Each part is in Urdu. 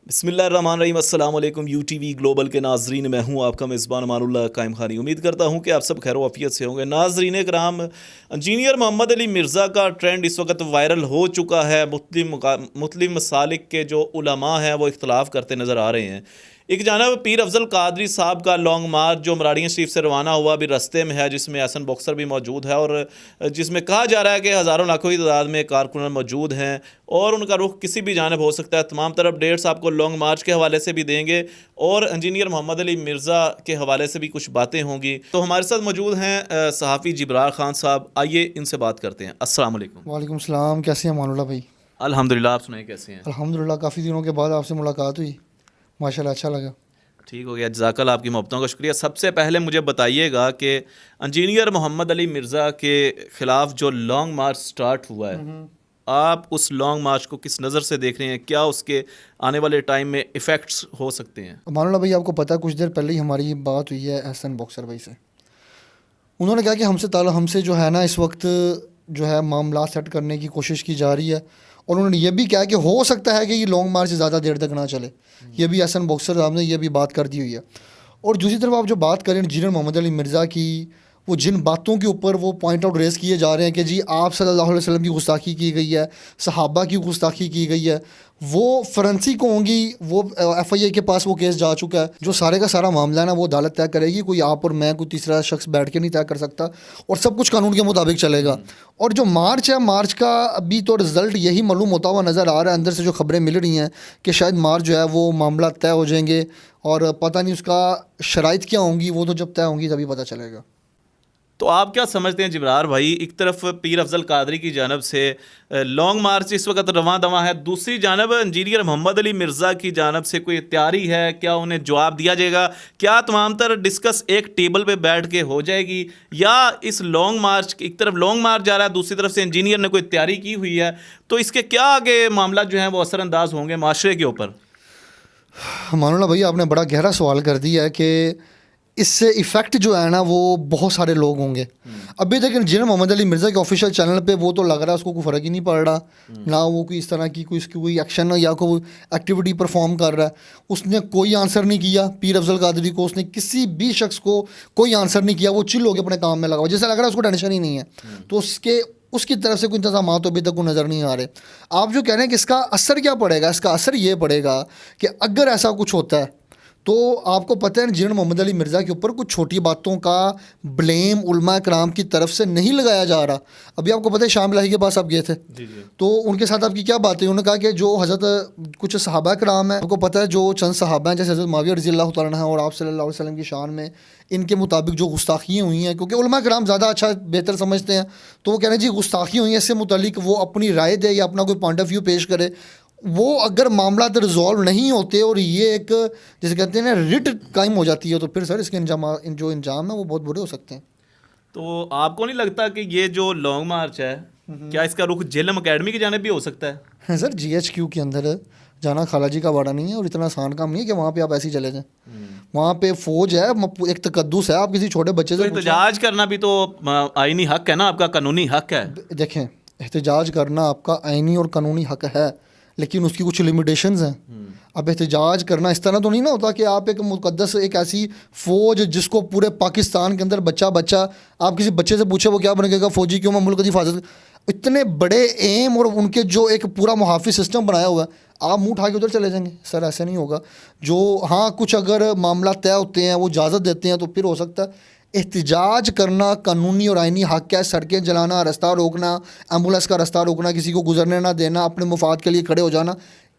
بسم اللہ الرحمن الرحیم۔ السلام علیکم یو ٹی وی گلوبل کے ناظرین، میں ہوں آپ کا میزبان امان اللہ قائم خانی۔ امید کرتا ہوں کہ آپ سب خیر و عافیت سے ہوں گے۔ ناظرین کرام، انجینئر محمد علی مرزا کا ٹرینڈ اس وقت وائرل ہو چکا ہے۔ مختلف مسالک کے جو علماء ہیں وہ اختلاف کرتے نظر آ رہے ہیں۔ ایک جانب پیر افضل قادری صاحب کا لانگ مارچ جو مراڑیاں شریف سے روانہ ہوا بھی رستے میں ہے، جس میں احسن باکسر بھی موجود ہے، اور جس میں کہا جا رہا ہے کہ ہزاروں لاکھوں کی تعداد میں کارکنان موجود ہیں اور ان کا رخ کسی بھی جانب ہو سکتا ہے۔ تمام طرف ڈیٹس آپ کو لانگ مارچ کے حوالے سے بھی دیں گے اور انجینئر محمد علی مرزا کے حوالے سے بھی کچھ باتیں ہوں گی۔ تو ہمارے ساتھ موجود ہیں صحافی جبرار خان صاحب، آئیے ان سے بات کرتے ہیں۔ السلام علیکم۔ وعلیکم السلام، کیسے ہیں امان اللہ بھائی؟ الحمدللہ، آپ سنائیں کیسے ہیں؟ الحمدللہ، کافی دنوں کے بعد آپ سے ملاقات ہوئی، ماشاءاللہ اچھا لگا۔ ٹھیک ہو گیا، جزاک اللہ، آپ کی محبتوں کا شکریہ۔ سب سے پہلے مجھے بتائیے گا کہ انجینئر محمد علی مرزا کے خلاف جو لانگ مارچ سٹارٹ ہوا ہے، آپ اس لانگ مارچ کو کس نظر سے دیکھ رہے ہیں؟ کیا اس کے آنے والے ٹائم میں ایفیکٹس ہو سکتے ہیں؟ امان اللہ بھائی، آپ کو پتہ ہے کچھ دیر پہلے ہی ہماری بات ہوئی ہے احسن باکسر بھائی سے۔ انہوں نے کہا کہ ہم سے جو ہے نا اس وقت جو ہے معاملات سیٹ کرنے کی کوشش کی جا رہی ہے، اور انہوں نے یہ بھی کہا کہ ہو سکتا ہے کہ یہ لانگ مارچ زیادہ دیر تک نہ چلے۔ یہ بھی احسن باکسر صاحب نے یہ بھی بات کر دی ہوئی ہے۔ اور دوسری طرف آپ جو بات کریں انجینئر محمد علی مرزا کی، وہ جن باتوں کے اوپر وہ پوائنٹ آؤٹ ریز کیے جا رہے ہیں کہ جی آپ صلی اللہ علیہ وسلم کی گستاخی کی گئی ہے، صحابہ کی گستاخی کی گئی ہے، وہ فرنسی کو ہوں گی، وہ ایف آئی اے کے پاس وہ کیس جا چکا ہے۔ جو سارے کا سارا معاملہ ہے نا وہ عدالت طے کرے گی، کوئی آپ اور میں کوئی تیسرا شخص بیٹھ کے نہیں طے کر سکتا، اور سب کچھ قانون کے مطابق چلے گا۔ اور جو مارچ ہے، مارچ کا ابھی تو رزلٹ یہی معلوم ہوتا ہوا نظر آ رہا ہے، اندر سے جو خبریں مل رہی ہیں کہ شاید مارچ جو ہے وہ معاملہ طے ہو جائیں گے، اور پتہ نہیں اس کا شرائط کیا ہوں گی، وہ تو جب طے ہوں گی تبھی پتہ چلے گا۔ تو آپ کیا سمجھتے ہیں جبرار بھائی؟ ایک طرف پیر افضل قادری کی جانب سے لانگ مارچ اس وقت رواں دواں ہے، دوسری جانب انجینئر محمد علی مرزا کی جانب سے کوئی تیاری ہے؟ کیا انہیں جواب دیا جائے گا؟ کیا تمام تر ڈسکس ایک ٹیبل پہ بیٹھ کے ہو جائے گی، یا اس لانگ مارچ ایک طرف لانگ مارچ جا رہا ہے، دوسری طرف سے انجینئر نے کوئی تیاری کی ہوئی ہے، تو اس کے کیا آگے معاملات جو ہیں وہ اثر انداز ہوں گے معاشرے کے اوپر؟ مان اللہ بھائی، آپ نے بڑا گہرا سوال کر دیا ہے کہ اس سے ایفیکٹ جو ہے نا وہ بہت سارے لوگ ہوں گے۔ ابھی تک انجینئر محمد علی مرزا کے آفیشیل چینل پہ وہ تو لگ رہا ہے اس کو کوئی فرق ہی نہیں پڑ رہا، نہ وہ کوئی اس طرح کی کوئی ایکشن یا کوئی ایکٹیویٹی پرفارم کر رہا ہے۔ اس نے کوئی آنسر نہیں کیا پیر افضل قادری کو، اس نے کسی بھی شخص کو کوئی آنسر نہیں کیا، وہ چل ہو کے اپنے کام میں لگا ہوا، جیسے لگ رہا ہے اس کو ٹینشن ہی نہیں ہے۔ تو اس کی طرف سے کوئی انتظامات ابھی تک کو نظر نہیں آ رہے۔ آپ جو کہہ رہے ہیں کہ اس کا اثر کیا پڑے گا، اس کا اثر یہ پڑے گا کہ اگر ایسا کچھ ہوتا ہے تو آپ کو پتہ ہے انجینئر محمد علی مرزا کے اوپر کچھ چھوٹی باتوں کا بلیم علماء کرام کی طرف سے نہیں لگایا جا رہا۔ ابھی آپ کو پتہ ہے شام الہی کے پاس آپ گئے تھے، تو ان کے ساتھ آپ کی کیا بات ہے؟ انہوں نے کہا کہ جو حضرت کچھ صحابہ کرام ہیں، آپ کو پتہ ہے جو چند صحابہ ہیں جیسے حضرت معاویہ رضی اللہ تعالیٰ عنہ اور آپ صلی اللہ علیہ وسلم کی شان میں ان کے مطابق جو گستاخیاں ہوئی ہیں، کیونکہ علماء کرام زیادہ اچھا بہتر سمجھتے ہیں، تو وہ کہہ رہے ہیں جی گستاخیاں ہوئی ہیں، اس سے متعلق وہ اپنی رائے دے یا اپنا کوئی پوائنٹ آف ویو پیش کرے۔ وہ اگر معاملات ریزالو نہیں ہوتے اور یہ ایک جیسے کہتے ہیں نا رٹ قائم ہو جاتی ہے، تو پھر سر اس کے جو انجام ہیں وہ بہت برے ہو سکتے ہیں۔ تو آپ کو نہیں لگتا کہ یہ جو لانگ مارچ ہے، کیا اس کا رخ جہلم اکیڈمی کی جانب بھی ہو سکتا ہے؟ سر جی ایچ کیو کے اندر جانا خالہ جی کا واڑا نہیں ہے، اور اتنا آسان کام نہیں ہے کہ وہاں پہ آپ ایسے ہی چلے جائیں۔ وہاں پہ فوج ہے، ایک تقدس ہے، آپ کسی چھوٹے بچے سے احتجاج کرنا بھی تو آئینی حق ہے نا، آپ کا قانونی حق ہے۔ دیکھیں، احتجاج کرنا آپ کا آئینی اور قانونی حق ہے، لیکن اس کی کچھ لمیٹیشنز ہیں۔ اب احتجاج کرنا اس طرح تو نہیں نا ہوتا کہ آپ ایک مقدس ایک ایسی فوج جس کو پورے پاکستان کے اندر بچہ آپ کسی بچے سے پوچھے وہ کیا بنے گا، فوجی کیوں، میں ملک کی حفاظت۔ اتنے بڑے ایم اور ان کے جو ایک پورا محافظ سسٹم بنایا ہوا ہے، آپ منہ اٹھا کے ادھر چلے جائیں گے؟ سر ایسے نہیں ہوگا۔ جو ہاں کچھ اگر معاملات طے ہوتے ہیں، وہ اجازت دیتے ہیں، تو پھر ہو سکتا ہے۔ احتجاج کرنا قانونی اور آئینی حق ہے، سڑکیں جلانا، راستہ روکنا، ایمبولینس کا راستہ روکنا، کسی کو گزرنے نہ دینا، اپنے مفاد کے لیے کھڑے ہو جانا،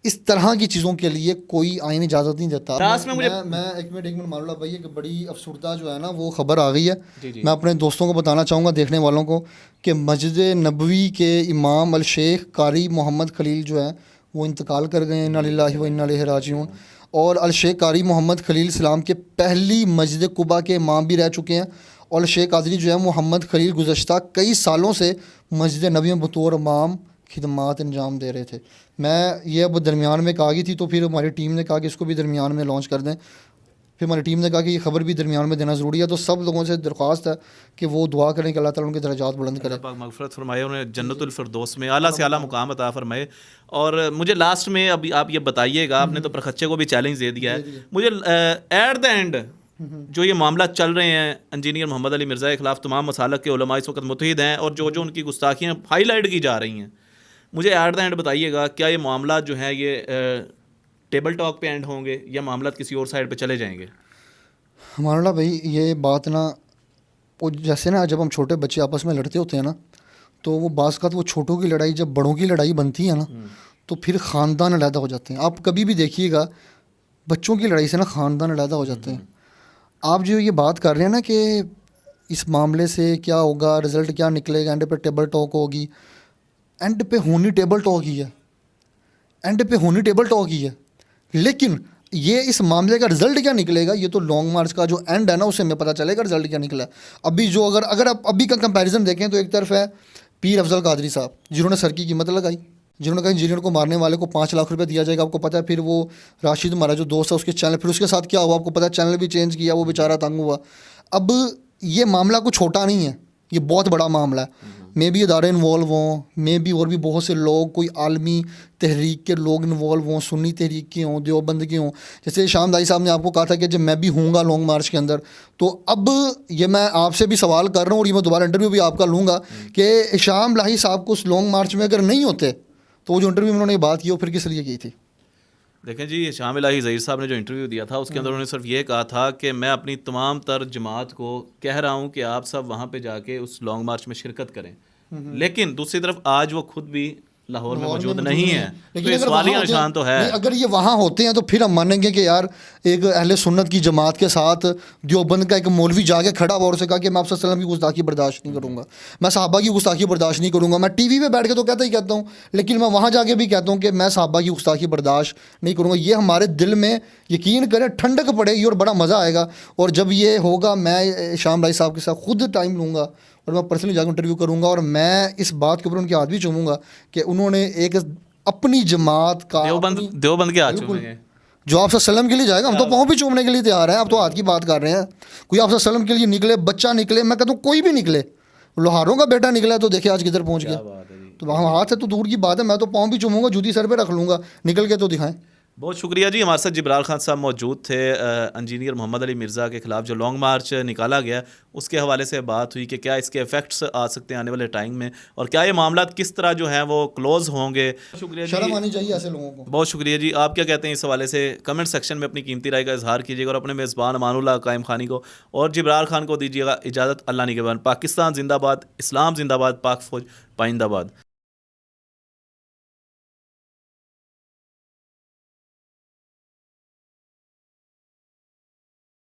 اس طرح کی چیزوں کے لیے کوئی آئین اجازت نہیں دیتا۔ میں ایک منٹ مان اللہ بھائی، کہ بڑی افسردہ جو ہے نا وہ خبر آ گئی ہے۔ میں اپنے دوستوں کو بتانا چاہوں گا، دیکھنے والوں کو، کہ مسجد نبوی کے امام الشیخ قاری محمد خلیل جو ہے وہ انتقال کر گئے ہیں، انا للہ و انا الیہ راجعون۔ اور الشیخ قاری محمد خلیل اسلام کے پہلی مسجد قباء کے امام بھی رہ چکے ہیں، اور الشیخ قادری جو ہے محمد خلیل گزشتہ کئی سالوں سے مسجد نبوی میں بطور امام خدمات انجام دے رہے تھے۔ میں یہ اب درمیان میں کہا گئی تھی، تو پھر ہماری ٹیم نے کہا کہ اس کو بھی درمیان میں لانچ کر دیں۔ پھر ہماری ٹیم نے کہا کہ یہ خبر بھی درمیان میں دینا ضروری ہے. تو سب لوگوں سے درخواست ہے کہ وہ دعا کریں کہ اللہ تعالیٰ ان کے درجات بلند کرے. اللہ پاک مغفرت فرمائے, انہیں جنت الفردوس میں اعلیٰ سے اعلیٰ مقام عطا فرمائے. اور مجھے لاسٹ میں ابھی آپ یہ بتائیے گا, آپ نے تو پرخچے کو بھی چیلنج دے دیا ہے, مجھے ایٹ دا اینڈ جو یہ معاملات چل رہے ہیں انجینئر محمد علی مرزا کے خلاف, تمام مسالک کے علماء اس وقت متحد ہیں, اور جو ان کی گستاخیاں ہائی لائٹ کی جا رہی ہیں, مجھے ایٹ دا اینڈ بتائیے گا کیا یہ معاملات جو ہیں یہ ٹیبل ٹاک پہ اینڈ ہوں گے یا معاملات کسی اور سائڈ پہ چلے جائیں گے؟ ہمارا اللہ بھائی یہ بات نا, وہ جیسے نا جب ہم چھوٹے بچے آپس میں لڑتے ہوتے ہیں نا, تو وہ بعض کا وہ چھوٹوں کی لڑائی جب بڑوں کی لڑائی بنتی ہے نا, تو پھر خاندان علیحدہ ہو جاتے ہیں. آپ کبھی بھی دیکھیے گا بچوں کی لڑائی سے نا خاندان علیحدہ ہو جاتے ہیں. آپ جو یہ بات کر رہے ہیں نا کہ اس معاملے سے کیا ہوگا, رزلٹ کیا نکلے گا, اینڈ پہ ٹیبل ٹاک ہوگی, اینڈ پہ ہونی ٹیبل ٹاک ہی ہے, اینڈ پہ ہونی ٹیبل ٹاک ہی ہے. لیکن یہ اس معاملے کا رزلٹ کیا نکلے گا, یہ تو لانگ مارچ کا جو اینڈ ہے نا, اسے ہمیں پتہ چلے گا رزلٹ کیا نکلا ہے. ابھی جو اگر آپ ابھی کا کمپیریزن دیکھیں تو ایک طرف ہے پیر افضل قادری صاحب, جنہوں نے سر کی قیمت لگائی, جنہوں نے کہا انجینئر کو مارنے والے کو 5 لاکھ روپے دیا جائے گا. آپ کو پتہ ہے پھر وہ راشد ہمارا جو دوست ہے اس کے چینل, پھر اس کے ساتھ کیا ہوا آپ کو پتہ ہے, چینل بھی چینج کیا, وہ بیچارہ تنگ ہوا. اب یہ معاملہ کچھ چھوٹا نہیں ہے, یہ بہت بڑا معاملہ ہے. مے بھی ادارے انوالو ہوں, مے بھی اور بھی بہت سے لوگ, کوئی عالمی تحریک کے لوگ انوالو ہوں, سنی تحریک کے ہوں, دیوبند کے ہوں. جیسے شام دائی صاحب نے آپ کو کہا تھا کہ جب میں بھی ہوں گا لانگ مارچ کے اندر, تو اب یہ میں آپ سے بھی سوال کر رہا ہوں, اور یہ میں دوبارہ انٹرویو بھی آپ کا لوں گا کہ شام لاہی صاحب کو اس لانگ مارچ میں اگر نہیں ہوتے تو وہ جو انٹرویو میں انہوں نے بات کی وہ پھر کس لیے کی تھی؟ دیکھیں جی, شام الہی ظہیر صاحب نے جو انٹرویو دیا تھا اس کے اندر انہوں نے صرف یہ کہا تھا کہ میں اپنی تمام تر جماعت کو کہہ رہا ہوں کہ آپ سب وہاں پہ جا کے اس لانگ مارچ میں شرکت کریں. لیکن دوسری طرف آج وہ خود بھی لاہور میں موجود نہیں ہے, تو یہ سوالیہ نشان تو ہے. اگر یہ وہاں ہوتے ہیں تو پھر ہم مانیں گے کہ یار ایک اہل سنت کی جماعت کے ساتھ دیوبند کا ایک مولوی جا کے کھڑا ہوا اور اسے کہا کہ میں آپ صلی اللہ علیہ وسلم کی گستاخی برداشت نہیں کروں گا, میں صحابہ کی گستاخی برداشت نہیں کروں گا. میں ٹی وی پہ بیٹھ کے تو کہتا ہی کہتا ہوں, لیکن میں وہاں جا کے بھی کہتا ہوں کہ میں صحابہ کی گستاخی برداشت نہیں کروں گا. یہ ہمارے دل میں یقین کریں ٹھنڈک پڑے گی اور بڑا مزہ آئے گا. اور جب یہ ہوگا میں شام بھائی صاحب کے ساتھ خود ٹائم لوں گا اور میں پرسنلی جا کے انٹرویو کروں گا, اور میں اس بات کے اوپر ان کے ہاتھ بھی چوموں گا کہ انہوں نے ایک اپنی جماعت کا دیوبند کے ہاتھ چومیں گے جو آپ صلی اللہ علیہ وسلم کے لیے جائے گا. ہم تو پاؤں بھی چومنے کے لیے تیار ہیں, آپ تو ہاتھ کی بات کر رہے ہیں. کوئی آپ صلی اللہ علیہ وسلم کے لیے نکلے, بچہ نکلے, میں کہتا ہوں کوئی بھی نکلے, لوہاروں کا بیٹا نکلا تو دیکھے آج کدھر پہنچ گیا. تو وہاں ہاتھ سے تو دور کی بات ہے, میں تو پاؤں بھی چوموں گا, جوتی سر پہ رکھ لوں گا, نکل کے تو دکھائیں. بہت شکریہ جی. ہمارے ساتھ جبرال خان صاحب موجود تھے. انجینئر محمد علی مرزا کے خلاف جو لانگ مارچ نکالا گیا اس کے حوالے سے بات ہوئی کہ کیا اس کے ایفیکٹس آ سکتے ہیں آنے والے ٹائم میں, اور کیا یہ معاملات کس طرح جو ہیں وہ کلوز ہوں گے. شکریہ جی, شرم آنی چاہیے ایسے لوگوں کو. بہت شکریہ جی. آپ کیا کہتے ہیں اس حوالے سے کمنٹ سیکشن میں اپنی قیمتی رائے کا اظہار کیجیے گا, اور اپنے میزبان امان اللہ قائم خانی کو اور جبرال خان کو دیجیے گا اجازت. اللہ نگہبان. پاکستان زندہ باد, اسلام زندہ باد, پاک فوج پائندہ باد.